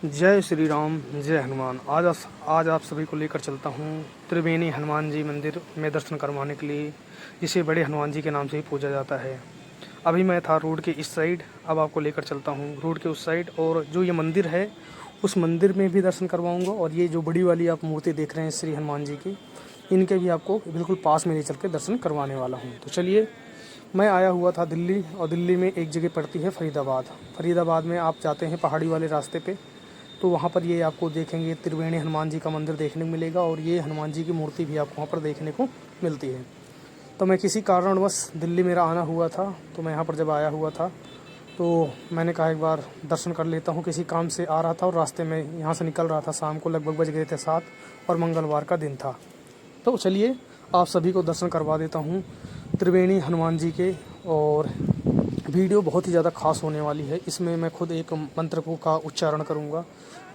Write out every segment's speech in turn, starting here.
जय श्री राम, जय हनुमान। आज आप सभी को लेकर चलता हूँ त्रिवेणी हनुमान जी मंदिर में दर्शन करवाने के लिए, जिसे बड़े हनुमान जी के नाम से ही पूजा जाता है। अभी मैं था रोड के इस साइड, अब आपको लेकर चलता हूँ रोड के उस साइड। और जो ये मंदिर है, उस मंदिर में भी दर्शन करवाऊँगा। और ये जो बड़ी वाली आप मूर्ति देख रहे हैं श्री हनुमान जी की, इनके भी आपको बिल्कुल पास में ले चल के दर्शन करवाने वाला हूँ। तो चलिए, मैं आया हुआ था दिल्ली, और दिल्ली में एक जगह पड़ती है फरीदाबाद। फरीदाबाद में आप जाते हैं पहाड़ी वाले रास्ते पे, तो वहाँ पर ये आपको देखेंगे त्रिवेणी हनुमान जी का मंदिर देखने को मिलेगा। और ये हनुमान जी की मूर्ति भी आपको वहाँ पर देखने को मिलती है। तो मैं किसी कारणवश दिल्ली मेरा आना हुआ था, तो मैं यहाँ पर जब आया हुआ था तो मैंने कहा एक बार दर्शन कर लेता हूँ। किसी काम से आ रहा था और रास्ते में यहाँ से निकल रहा था, शाम को लगभग बज गए थे 7 और मंगलवार का दिन था। तो चलिए, आप सभी को दर्शन करवा देता हूँ त्रिवेणी हनुमान जी के। और वीडियो बहुत ही ज़्यादा खास होने वाली है। इसमें मैं खुद एक मंत्र को का उच्चारण करूँगा।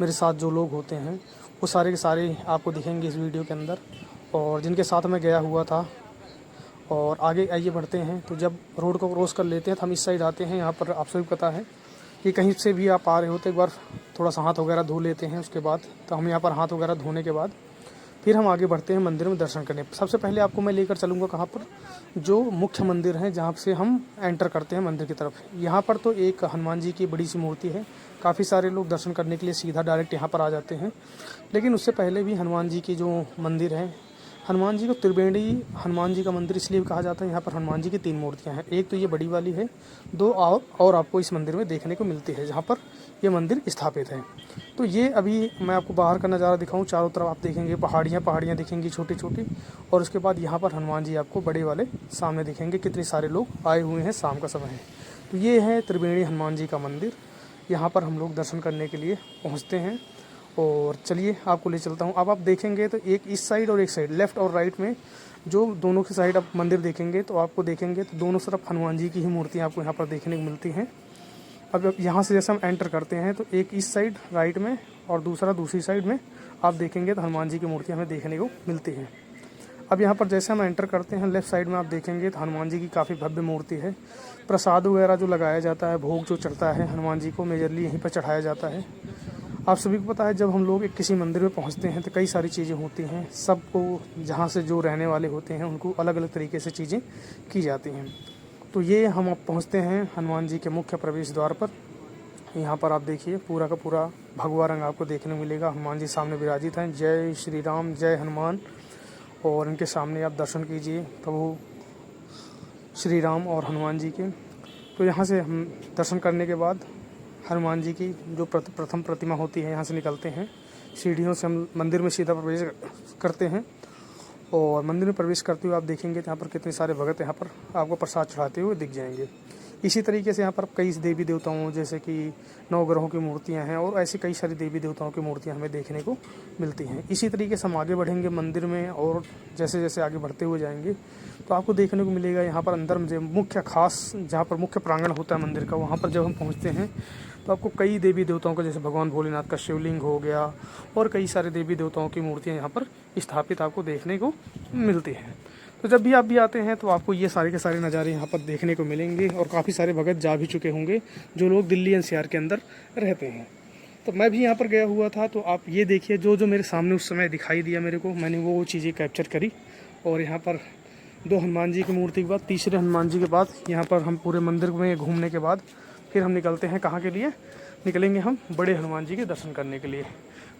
मेरे साथ जो लोग होते हैं वो सारे के सारे आपको दिखेंगे इस वीडियो के अंदर, और जिनके साथ मैं गया हुआ था। और आगे आइए बढ़ते हैं। तो जब रोड को क्रॉस कर लेते हैं तो हम इस साइड आते हैं। यहाँ पर आप सभी को पता है कि कहीं से भी आप आ रहे होते एक बार थोड़ा सा हाथ वगैरह धो लेते हैं। उसके बाद तो हम यहाँ पर हाथ वगैरह धोने के बाद फिर हम आगे बढ़ते हैं मंदिर में दर्शन करने। सबसे पहले आपको मैं लेकर चलूँगा कहाँ पर, जो मुख्य मंदिर है जहाँ से हम एंटर करते हैं मंदिर की तरफ। यहाँ पर तो एक हनुमान जी की बड़ी सी मूर्ति है। काफ़ी सारे लोग दर्शन करने के लिए सीधा डायरेक्ट यहाँ पर आ जाते हैं। लेकिन उससे पहले भी हनुमान जी की जो मंदिर है, हनुमान जी को त्रिवेणी हनुमान जी का मंदिर इसलिए कहा जाता है। यहाँ पर हनुमान जी की 3 मूर्तियाँ हैं। एक तो ये बड़ी वाली है, 2 और आपको इस मंदिर में देखने को मिलती है जहाँ पर ये मंदिर स्थापित है। तो ये अभी मैं आपको बाहर का नज़ारा दिखाऊं। चारों तरफ आप देखेंगे पहाड़ियाँ दिखेंगी छोटी छोटी। और उसके बाद यहाँ पर हनुमान जी आपको बड़े वाले सामने दिखेंगे। कितने सारे लोग आए हुए हैं, शाम का समय है। तो ये है त्रिवेणी हनुमान जी का मंदिर। यहाँ पर हम लोग दर्शन करने के लिए पहुँचते हैं। और चलिए, आपको ले चलता हूँ। अब आप देखेंगे तो एक इस साइड और एक साइड, लेफ़्ट और राइट में, जो दोनों की साइड आप मंदिर देखेंगे तो आपको देखेंगे तो दोनों तरफ हनुमान जी की ही मूर्तियाँ आपको यहाँ पर देखने को मिलती हैं। अब यहाँ से जैसे हम एंटर करते हैं तो एक इस साइड राइट में और दूसरा दूसरी साइड में आप देखेंगे तो हनुमान जी की मूर्ति हमें देखने को मिलती है। अब यहाँ पर जैसे हम एंटर करते हैं, लेफ़्ट साइड में आप देखेंगे तो हनुमान जी की काफ़ी भव्य मूर्ति है। प्रसाद वगैरह जो लगाया जाता है, भोग जो चढ़ता है हनुमान जी को, मेजरली यहीं पर चढ़ाया जाता है। आप सभी को पता है, जब हम लोग एक किसी मंदिर में पहुँचते हैं तो कई सारी चीज़ें होती हैं। सबको जहाँ से जो रहने वाले होते हैं उनको अलग अलग तरीके से चीज़ें की जाती हैं। तो ये हम अब पहुँचते हैं हनुमान जी के मुख्य प्रवेश द्वार पर। यहाँ पर आप देखिए पूरा का पूरा भगवा रंग आपको देखने को मिलेगा। हनुमान जी सामने विराजित हैं। जय श्री राम, जय हनुमान। और इनके सामने आप दर्शन कीजिए प्रभु श्री राम और हनुमान जी के। तो यहाँ से हम दर्शन करने के बाद हनुमान जी की जो प्रथम प्रतिमा होती है, यहाँ से निकलते हैं। सीढ़ियों से हम मंदिर में सीधा प्रवेश करते हैं। और मंदिर में प्रवेश करते हुए आप देखेंगे तो यहाँ पर कितने सारे भगत यहाँ पर आपको प्रसाद चढ़ाते हुए दिख जाएंगे। इसी तरीके से यहाँ पर कई देवी देवताओं, जैसे कि 9 ग्रहों की मूर्तियाँ हैं और ऐसी कई सारी देवी देवताओं की मूर्तियाँ हमें देखने को मिलती हैं। इसी तरीके से हम आगे बढ़ेंगे मंदिर में, और जैसे जैसे आगे बढ़ते हुए जाएंगे तो आपको देखने को मिलेगा यहाँ पर अंदर में मुख्य खास, जहाँ पर मुख्य प्रांगण होता है मंदिर का, वहाँ पर जब हम पहुँचते हैं तो आपको कई देवी देवताओं का, जैसे भगवान भोलेनाथ का शिवलिंग हो गया और कई सारे देवी देवताओं की मूर्तियाँ यहाँ पर स्थापित आपको देखने को मिलती हैं। तो जब भी आप भी आते हैं तो आपको ये सारे के सारे नज़ारे यहाँ पर देखने को मिलेंगे। और काफ़ी सारे भगत जा भी चुके होंगे जो लोग दिल्ली एनसीआर के अंदर रहते हैं। तो मैं भी यहाँ पर गया हुआ था। तो आप ये देखिए, जो जो मेरे सामने उस समय दिखाई दिया मेरे को, मैंने वो चीज़ें कैप्चर करी। और यहाँ पर 2 हनुमान जी की मूर्ति के बाद, तीसरे हनुमान जी के बाद, यहाँ पर हम पूरे मंदिर में घूमने के बाद फिर हम निकलते हैं कहाँ के लिए, निकलेंगे हम बड़े हनुमान जी के दर्शन करने के लिए।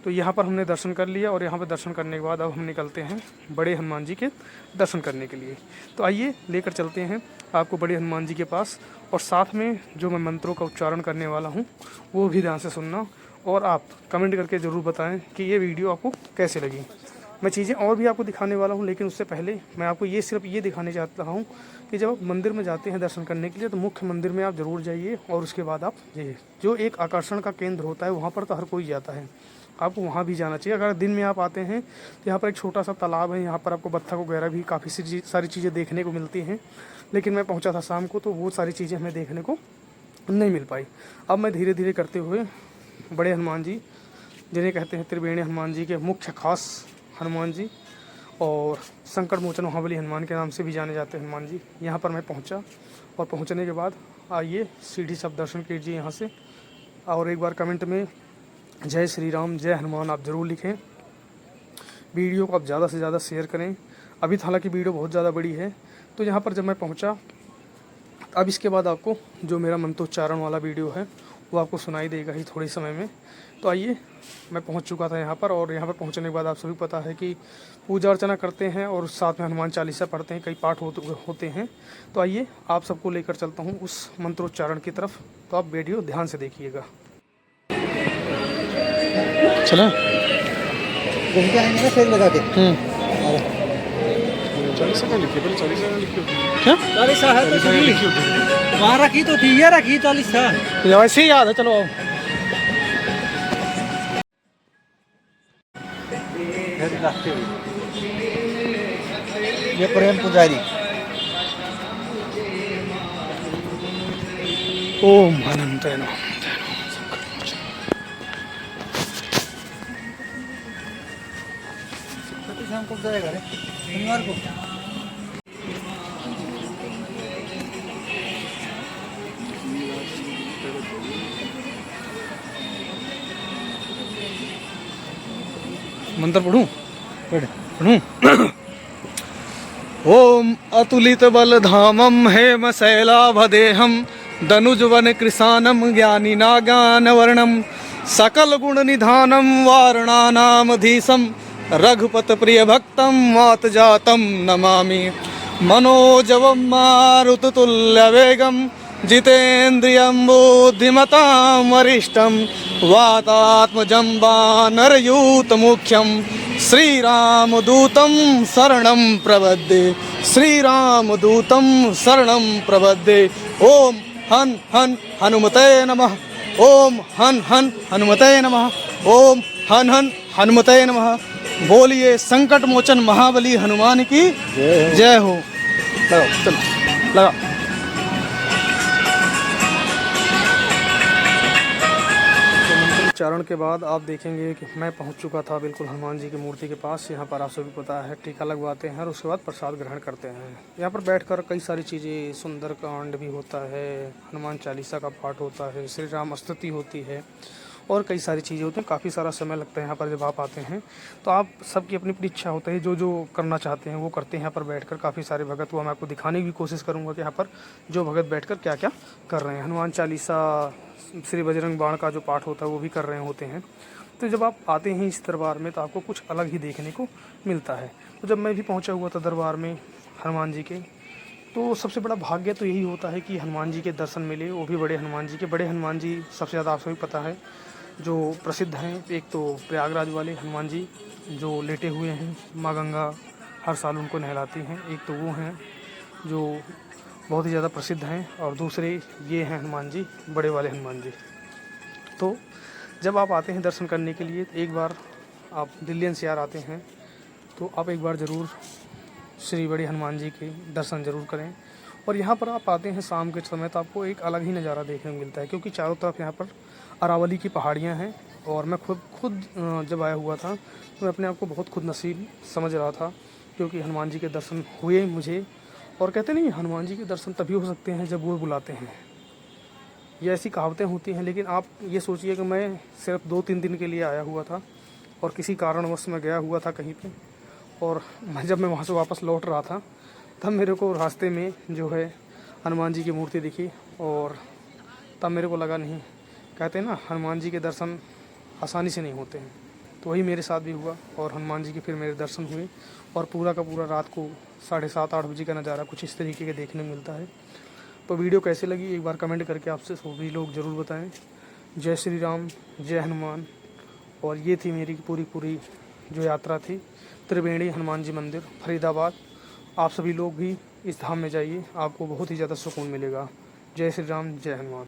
तो यहाँ पर हमने दर्शन कर लिया, और यहाँ पर दर्शन करने के बाद अब हम निकलते हैं बड़े हनुमान जी के दर्शन करने के लिए। तो आइए लेकर चलते हैं आपको बड़े हनुमान जी के पास। और साथ में जो मैं मंत्रों का उच्चारण करने वाला हूँ वो भी ध्यान से सुनना, और आप कमेंट करके ज़रूर बताएं कि ये वीडियो आपको कैसे लगी। मैं चीज़ें और भी आपको दिखाने वाला हूँ, लेकिन उससे पहले मैं आपको ये सिर्फ ये दिखाने चाहता हूँ कि जब आप मंदिर में जाते हैं दर्शन करने के लिए तो मुख्य मंदिर में आप ज़रूर जाइए। और उसके बाद आप जाइए, जो एक आकर्षण का केंद्र होता है वहाँ पर तो हर कोई जाता है, आपको वहाँ भी जाना चाहिए। अगर दिन में आप आते हैं तो यहाँ पर एक छोटा सा तालाब है, यहाँ पर आपको बत्तख वगैरह भी काफ़ी सारी चीज़ें देखने को मिलती हैं। लेकिन मैं पहुँचा था शाम को तो वो सारी चीज़ें हमें देखने को नहीं मिल पाई। अब मैं धीरे धीरे करते हुए बड़े हनुमान जी, जिन्हें कहते हैं त्रिवेणी हनुमान जी के मुख्य खास हनुमान जी, और संकट मोचन महाबली हनुमान के नाम से भी जाने जाते हैं हनुमान जी, यहाँ पर मैं पहुँचा। और पहुँचने के बाद आइए सीढ़ी सब दर्शन कीजिए यहाँ से। और एक बार कमेंट में जय श्री राम, जय हनुमान आप ज़रूर लिखें। वीडियो को आप ज़्यादा से ज़्यादा शेयर करें। अभी हालांकि वीडियो बहुत ज़्यादा बड़ी है, तो यहाँ पर जब मैं पहुँचा, अब इसके बाद आपको जो मेरा मंत्रोच्चारण वाला वीडियो है वो आपको सुनाई देगा ही थोड़े समय में। तो आइए, मैं पहुंच चुका था यहाँ पर, और यहाँ पर पहुंचने के बाद आप सभी पता है कि पूजा अर्चना करते हैं और साथ में हनुमान चालीसा पढ़ते हैं, कई पाठ होते हैं। तो आइए आप सबको लेकर चलता हूँ उस मंत्रोच्चारण की तरफ, तो आप वीडियो ध्यान से देखिएगा। चलें लगा के चालीसा का लिखिए, पहले चालीसा का लिखिए। क्या चालीसा है तो लिखी वहाँ रखी तो थी, ये रखी चालीसा वैसे ही याद है। चलो आओ। ये प्रेम पुजारी। ओम अनंताय नमः। शाम को जाएगा रे, शनिवार को। मंत्र पढ़ूं? पढ़ूं? ओम अतुलित बल धामम हेम शैलाभदेहम दनुजवन कृशानम ज्ञानी नागान वर्णम सकल गुण निधानम वारणानामधीशम रघुपत प्रिय भक्तम मात जातम नमामि। मनोजवम मारुततुल्य वेगम जितेन्द्रियं बुद्धिमतां वरिष्ठं वातात्मजं वानरयूतमुख्यं श्रीरामदूतं शरणं प्रपद्ये। श्रीरामदूतं शरणं प्रपद्ये। ओम हन हन हनुमते नमः। ओम हन हन हनुमते नमः। ओम हन हन हनुमते नमः। बोलिए संकट मोचन महाबली हनुमान की जय हो। लगाओ, चलो लगा। उच्चारण के बाद आप देखेंगे कि मैं पहुंच चुका था बिल्कुल हनुमान जी की मूर्ति के पास। यहाँ पर आप सभी पता है टीका लगवाते हैं और उसके बाद प्रसाद ग्रहण करते हैं। यहाँ पर बैठकर कई सारी चीज़ें, सुंदर कांड भी होता है, हनुमान चालीसा का पाठ होता है, श्री राम स्तुति होती है और कई सारी चीज़ें होती हैं। काफ़ी सारा समय लगता है यहाँ पर जब आप आते हैं। तो आप सबकी अपनी अपनी इच्छा होती है, जो जो करना चाहते हैं वो करते हैं यहाँ पर बैठकर। काफ़ी सारे भगत हुआ, मैं आपको दिखाने की भी कोशिश करूँगा कि यहाँ पर जो भगत बैठकर क्या क्या कर रहे हैं। हनुमान चालीसा, श्री बजरंग बाण का जो पाठ होता है वो भी कर रहे होते हैं। तो जब आप आते हैं इस दरबार में तो आपको कुछ अलग ही देखने को मिलता है। तो जब मैं भी पहुँचा हुआ था दरबार में हनुमान जी के, तो सबसे बड़ा भाग्य तो यही होता है कि हनुमान जी के दर्शन मिले, वो भी बड़े हनुमान जी के। बड़े हनुमान जी सबसे ज़्यादा आप सभी पता है जो प्रसिद्ध हैं। एक तो प्रयागराज वाले हनुमान जी जो लेटे हुए हैं, माँ गंगा हर साल उनको नहलाती हैं। एक तो वो हैं जो बहुत ही ज़्यादा प्रसिद्ध हैं, और दूसरे ये हैं हनुमान जी, बड़े वाले हनुमान जी। तो जब आप आते हैं दर्शन करने के लिए, तो एक बार आप दिल्ली NCR आते हैं तो आप एक बार ज़रूर श्री बड़े हनुमान जी के दर्शन ज़रूर करें। और यहाँ पर आप आते हैं शाम के समय तो आपको एक अलग ही नज़ारा देखने को मिलता है, क्योंकि चारों तरफ यहाँ पर अरावली की पहाड़ियाँ हैं। और मैं खुद जब आया हुआ था तो मैं अपने आप को बहुत खुद नसीब समझ रहा था, क्योंकि हनुमान जी के दर्शन हुए मुझे। और कहते नहीं, हनुमान जी के दर्शन तभी हो सकते हैं जब वो बुलाते हैं। ये ऐसी कहावतें होती हैं। लेकिन आप ये सोचिए कि मैं सिर्फ 2-3 दिन के लिए आया हुआ था और किसी कारणवश मैं गया हुआ था कहीं पे, और जब मैं वहाँ से वापस लौट रहा था तब मेरे को रास्ते में जो है हनुमान जी की मूर्ति दिखी, और तब मेरे को लगा नहीं, कहते हैं ना हनुमान जी के दर्शन आसानी से नहीं होते हैं। तो वही मेरे साथ भी हुआ, और हनुमान जी के फिर मेरे दर्शन हुए। और पूरा का पूरा रात को 7:30-8 बजे का नज़ारा कुछ इस तरीके के देखने को मिलता है। तो वीडियो कैसे लगी एक बार कमेंट करके आपसे सभी लोग ज़रूर बताएं। जय श्री राम, जय हनुमान। और ये थी मेरी पूरी जो यात्रा थी त्रिवेणी हनुमान जी मंदिर फरीदाबाद। आप सभी लोग भी इस धाम में जाइए, आपको बहुत ही ज़्यादा सुकून मिलेगा। जय श्री राम, जय हनुमान।